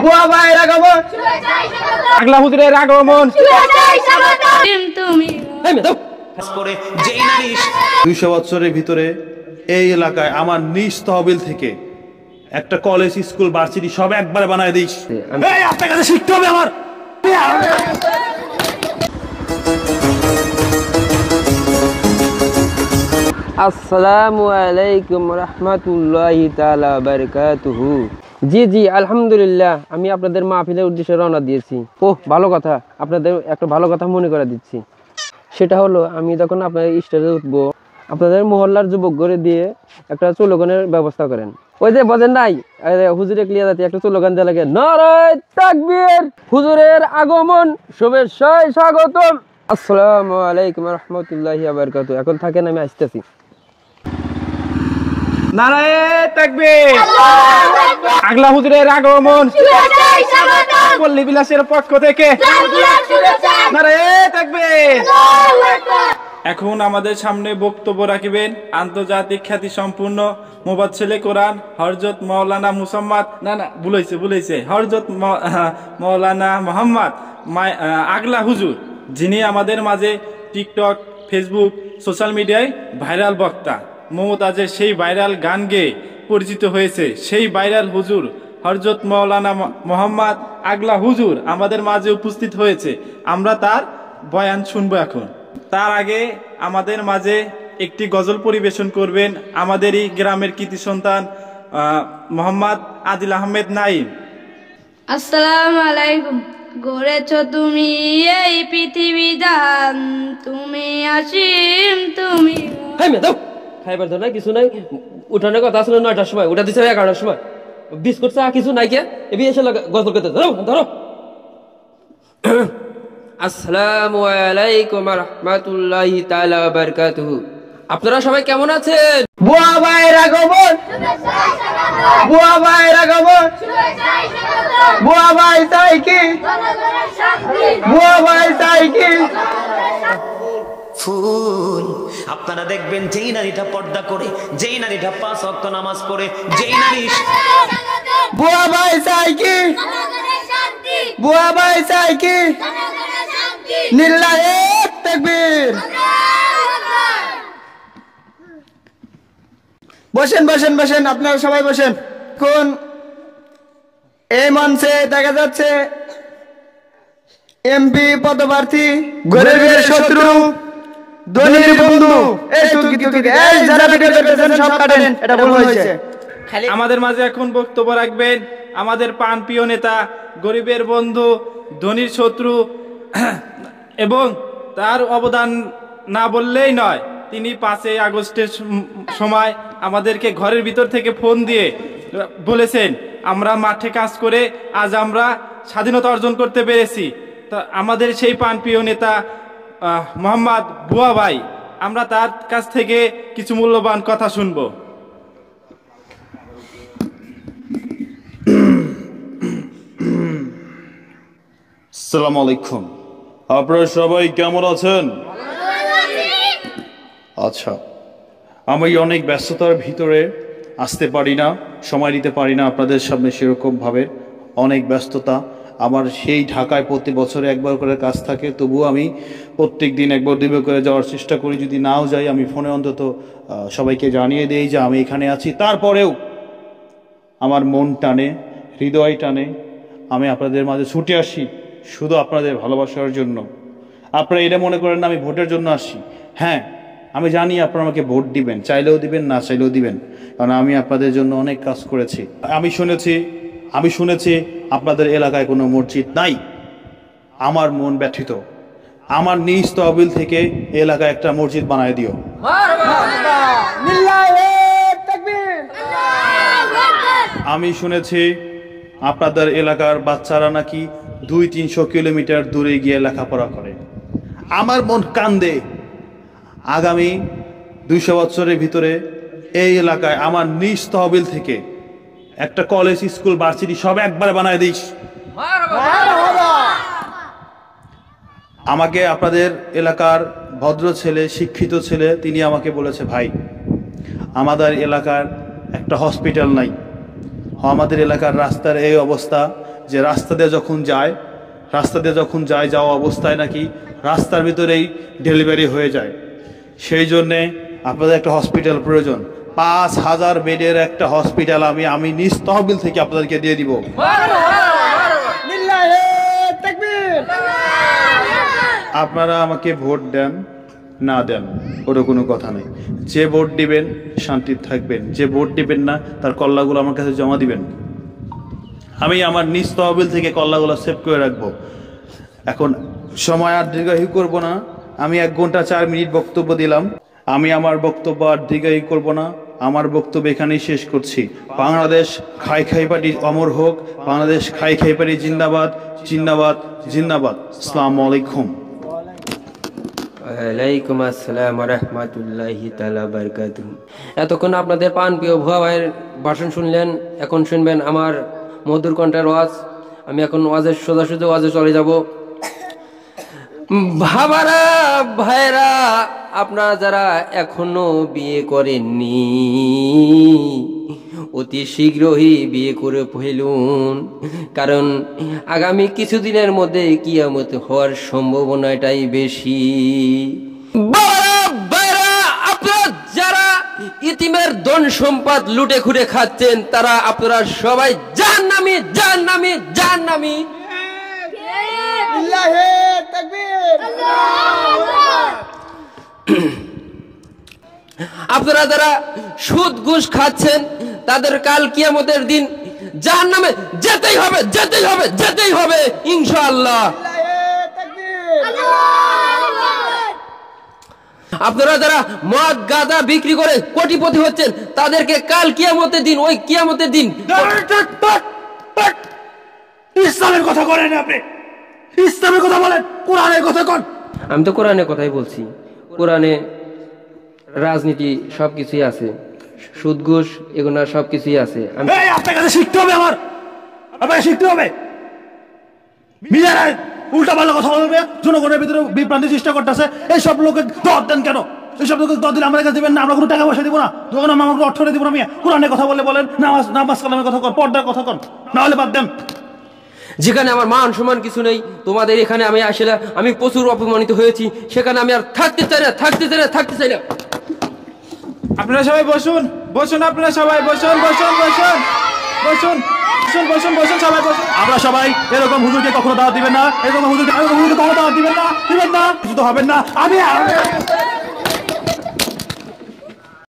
বুয়া ভাইয়ের আগমন, আগলা হুজুরের আগমন। 200 বছরের ভিতরে এই এলাকায় আমার নিজ তহবিল থেকে একটা কলেজ, স্কুল, ভার্সিটি সব একবারে বানায় দিস। আপনার কাছে শিখতে হবে আমার। আসসালামু আলাইকুম রহমতুল্লাহি তাআলা বারাকাতুহু। জি আলহামদুলিল্লাহ, আমি আপনাদের মাহফিলের উদ্দেশ্যে রওনা দিয়েছি। ভালো কথা, আপনাদের একটা ভালো কথা মনে করে দিচ্ছি। সেটা হলো, আমি যখন আপনার স্টেজে উঠবো, আপনাদের মহল্লার যুবক করে দিয়ে একটা স্লোগানের ব্যবস্থা করেন। ওই যে বোঝেন নাই, হুজুরে ক্লিয়ার যাতে একটা স্লোগান দেওয়া লাগে, নারায়ে তাকবীর, হুজুরের আগমন, শুভেচ্ছায় স্বাগতম। আসসালামু আলাইকুম রহমতুল্লাহি ওয়া বারাকাতুহু। এখন থাকেন, আমি আসতেছি। নারায়ে তাকবীর, আগলা হুজুরের আগমন, পল্লী বিলাসের পক্ষ থেকে নারায়ে তাকবীর। এখন আমাদের সামনে বক্তব্য রাখিবেন আন্তর্জাতিক খ্যাতি সম্পূর্ণ মুফাসসিরে কোরআন হযরত মাওলানা মুসাম্মাদ ভুলাইছে হযরত মাওলানা মোহাম্মদ আগলা হুজুর, যিনি আমাদের মাঝে টিকটক, ফেসবুক, সোশ্যাল মিডিয়ায় ভাইরাল বক্তা। মমতাজের সেই ভাইরাল গান গেয়ে পরিচিত হয়েছে সেই ভাইরাল হুজুর হযরত মাওলানা মোহাম্মদ আগলা হুজুর আমাদের মাঝে উপস্থিত হয়েছে। আমরা তার বয়ান শুনবো এখন। তার আগে আমাদের মাঝে একটি গজল পরিবেশন করবেন আমাদেরই গ্রামের কৃতি সন্তান মোহাম্মদ আদিল আহমেদ নাইম। আসসালামু আলাইকুম। গড়েছ তুমি এই পৃথিবী দান, তুমি আসিম, তুমি খাইবার তো নাই, কিছু নাই। উঠানোর কথা আসলে 9টার সময়, উঠা দিচ্ছে 11টার সময়। বিস্কুট চা কিছু নাই কে? এবি এসে গজল করতে ধরো। আসসালামু আলাইকুম রহমতুল্লাহি তাআলা ওয়া বারাকাতুহু। আপনারা সবাই কেমন আছেন? বুয়া ভাইয়ের আগমন, বুয়া ভাইয়ের আগমন, বুয়া ভাই চাই কি, বুয়া ভাই চাই কি। ফুল আপনারা দেখবেন, যেই নারীটা পর্দা করে, যেই নারীটা 5 ওয়াক্ত নামাজ পড়ে, যেই নারী বুয়া ভাই চাই কি, বুয়া ভাই চাই কি, লিল্লাহি তাকবীর। বসেন, আপনারা সবাই বসেন। কোন এই মঞ্চে দেখা যাচ্ছে এমপি পদপ্রার্থী, গরিবের শত্রু, ধনীর বন্ধু। এই যারা ভিডিও করতেছেন সব কাটেন, এটা ভুল হয়েছে। আমাদের মাঝে এখন বক্তব্য রাখবেন আমাদের প্রাণপ্রিয় নেতা, গরিবের বন্ধু, ধনীর শত্রু, এবং তার অবদান না বললেই নয়। তিনি 5ই আগস্টের সময় আমাদেরকে ঘরের ভিতর থেকে ফোন দিয়ে বলেছেন, আমরা মাঠে কাজ করে আজ আমরা স্বাধীনতা অর্জন করতে পেরেছি। তা আমাদের সেই প্রাণপ্রিয় নেতা মোহাম্মদ বুয়া ভাই, আমরা তার কাছ থেকে কিছু মূল্যবান কথা শুনব। আসসালামু আলাইকুম। আপনারা সবাই কেমন আছেন? আচ্ছা, আমি অনেক ব্যস্ততার ভিতরে আসতে পারি না, সময় দিতে পারি না আপনাদের সামনে সেরকমভাবে। অনেক ব্যস্ততা আমার। সেই ঢাকায় প্রতি বছরে একবার করে কাজ থাকে, তবুও আমি প্রত্যেক দিন একবার দুইবার করে যাওয়ার চেষ্টা করি। যদি নাও যাই, আমি ফোনে অন্তত সবাইকে জানিয়ে দেই যে আমি এখানে আছি। তারপরেও আমার মন টানে, হৃদয় টানে, আমি আপনাদের মাঝে ছুটে আসি শুধু আপনাদের ভালোবাসার জন্য। আপনারা এটা মনে করেন না আমি ভোটের জন্য আসি। হ্যাঁ, আমি জানি আপনারা আমাকে ভোট দিবেন, চাইলেও দিবেন, না চাইলেও দিবেন, কারণ আমি আপনাদের জন্য অনেক কাজ করেছি। আমি শুনেছি আপনাদের এলাকায় কোনো মসজিদ নাই। আমার মন ব্যথিত। আমার নিজ তহবিল থেকে এলাকায় একটা মসজিদ বানায় দিও। আমি শুনেছি আপনাদের এলাকার বাচ্চারা নাকি 200-300 কিলোমিটার দূরে গিয়ে লেখাপড়া করে। আমার মন কান্দে। আগামী 200 বছরের ভিতরে এই এলাকায় আমার নিজ তহবিল থেকে একটা কলেজ, স্কুল, ভার্সিটি সব একবারে বানায় দিস। আমাকে আপনাদের এলাকার ভদ্র ছেলে, শিক্ষিত ছেলে, তিনি আমাকে বলেছে, ভাই আমাদের এলাকার একটা হসপিটাল নাই, আমাদের এলাকার রাস্তার এই অবস্থা যে রাস্তা দিয়ে যখন যায় যাওয়া অবস্থায় নাকি রাস্তার ভিতরেই ডেলিভারি হয়ে যায়। সেই জন্যে আপনাদের একটা হসপিটাল প্রয়োজন। 5,000 বেডের একটা হসপিটাল আমি নিজ তহবিল থেকে আপনাদেরকে দিয়ে দিব। আপনারা আমাকে ভোট দেন না দেন ওটা কোনো কথা নেই। যে ভোট দিবেন শান্তি থাকবেন, যে ভোট দিবেন না তার কল্লাগুলো আমার কাছে জমা দিবেন। আমি আমার নিজ তহবিল থেকে কল্লাগুলো সেভ করে রাখবো। এখন সময় আর দীর্ঘায়ু করবো না। আমি 1 ঘন্টা 4 মিনিট বক্তব্য দিলাম। আমি আমার বক্তব্য আর দীর্ঘায়ু করবো না। আমার বক্তব্য এখানেই শেষ করছি। বাংলাদেশ খাই খাই পার্টি অমর হোক। বাংলাদেশ খাই খাই পার্টি জিন্দাবাদ জিন্দাবাদ জিন্দাবাদ। আসসালামু আলাইকুম। ওয়ালাইকুম আসসালাম ওয়া রাহমাতুল্লাহি তাআলা বারাকাতুহু। এতক্ষণ আপনাদের প্রিয় ভুয়া ভাইয়ের ভাষণ শুনলেন। এখন শুনবেন আমার মধুর কণ্ঠের ওয়াজ। আমি এখন সোজাসুজি ওয়াজে চলে যাব। ভাবারা ভাইরা, আপনারা যারা এখনো বিয়ে করেননি অতি শীঘ্রই বিয়ে করে ফেলুন, কারণ আগামী কিছুদিনের মধ্যে কিয়ামত হওয়ার সম্ভাবনাটাই বেশি। আপনারা যারা ইতিমের ধন সম্পদ লুটে খুঁড়ে খাচ্ছেন তারা আপনারা সবাই জাহান্নামী জাহান্নামী জাহান্নামী। আপনারা যারা সুদ ঘুষ খাচ্ছেন তাদের কাল কিয়ামতের দিন জাহান্নামে যেতেই হবে যেতেই হবে যেতেই হবে ইনশাআল্লাহ। আপনারা যারা মদ গাঁজা বিক্রি করে কোটিপতি হচ্ছেন তাদেরকে কাল কিয়ামতের দিন, ওই কিয়ামতের দিন ইসলামের কথা বলেন আপনি, ইসলামের কথা বলেন, কোরআনের কথা কোন? আমি তো কোরআনের কথাই বলছি। কোরআনে রাজনীতি সবকিছুই আছে, সুদ ঘুষ এগুলো সবকিছুই আছে। আপনার কাছে শিখতে হবে, আপনাকে শিখতে হবে। উল্টা পাল্টা কথা বলবে, জনগণের ভিতরে বিভ্রান্তি চেষ্টা করতেছে। এইসব লোকে দর দেন কেন? এইসব লোকে দর দিলে আমাদের কাছে দিবেন না, আমরা কোনো টাকা পয়সা দিব না, যখন আমরা অর্থ দিব না। আমি কোরআনের কথা বলেন, নামাজ কালামের কথা কর, পর্দার কথা কর, না হলে বাদ দেন। যেখানে আমার মান সম্মান কিছু নেই, তোমাদের এখানে আমি আসলে আমি প্রচুর অপমানিত হয়েছি, সেখানে আমি আর থাকতে চাই না। আপনারা সবাই বসুন, আপনারা সবাই বসুন সবাই বসুন। আমরা সবাই এরকম হুজুরকে কখনো দাওয়াত দিবেন না, এরকম হুজুরকে কখনো দাওয়াত দিবেন না, কিছু তো হবেন না। আমি